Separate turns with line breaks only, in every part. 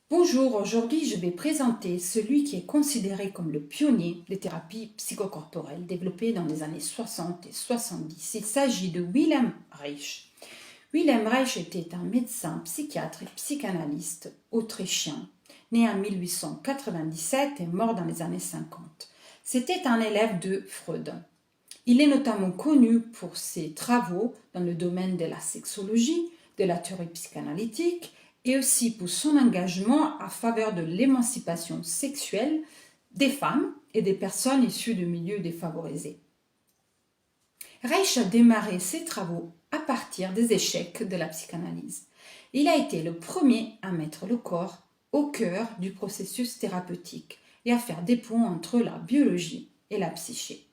Bonjour, aujourd'hui je vais présenter celui qui est considéré comme le pionnier des thérapies psychocorporelles développées dans les années 60 et 70. Il s'agit de Wilhelm Reich. Wilhelm Reich était un médecin, psychiatre et psychanalyste autrichien, né en 1897 et mort dans les années 50. C'était un élève de Freud. Il est notamment connu pour ses travaux dans le domaine de la sexologie, de la théorie psychanalytique et aussi pour son engagement à faveur de l'émancipation sexuelle des femmes et des personnes issues de milieux défavorisés. Reich a démarré ses travaux à partir des échecs de la psychanalyse. Il a été le premier à mettre le corps au cœur du processus thérapeutique et à faire des ponts entre la biologie et la psyché.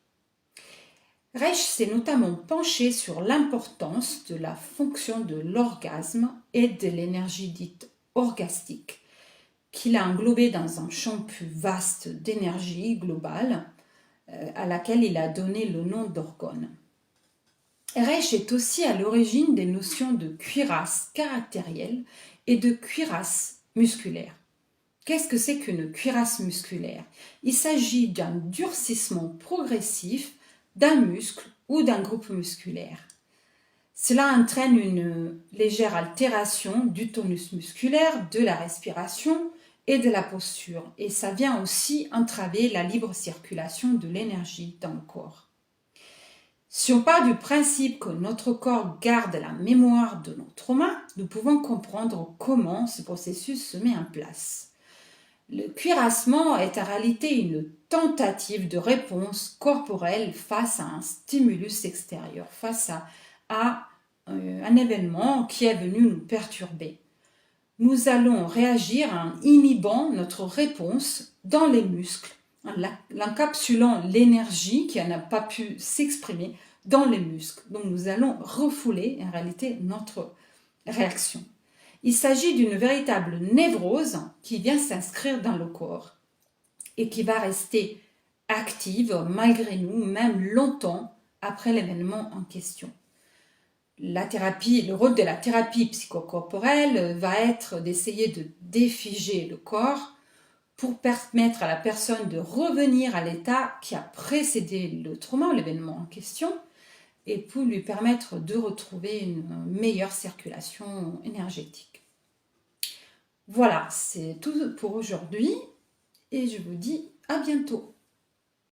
Reich s'est notamment penché sur l'importance de la fonction de l'orgasme et de l'énergie dite orgastique, qu'il a englobée dans un champ plus vaste d'énergie globale, à laquelle il a donné le nom d'orgone. Reich est aussi à l'origine des notions de cuirasse caractérielle et de cuirasse musculaire. Qu'est-ce que c'est qu'une cuirasse musculaire? Il s'agit d'un durcissement progressif d'un muscle ou d'un groupe musculaire. Cela entraîne une légère altération du tonus musculaire, de la respiration et de la posture. Et ça vient aussi entraver la libre circulation de l'énergie dans le corps. Si on part du principe que notre corps garde la mémoire de nos traumas, nous pouvons comprendre comment ce processus se met en place. Le cuirassement est en réalité une tentative de réponse corporelle face à un stimulus extérieur, face à un événement qui est venu nous perturber. Nous allons réagir en inhibant notre réponse dans les muscles, en encapsulant l'énergie qui n'a pas pu s'exprimer dans les muscles. Donc nous allons refouler en réalité notre réaction. Il s'agit d'une véritable névrose qui vient s'inscrire dans le corps et qui va rester active malgré nous, même longtemps après l'événement en question. Le rôle de la thérapie psychocorporelle va être d'essayer de défiger le corps pour permettre à la personne de revenir à l'état qui a précédé le trauma, l'événement en question, et pour lui permettre de retrouver une meilleure circulation énergétique. Voilà, c'est tout pour aujourd'hui et je vous dis à bientôt.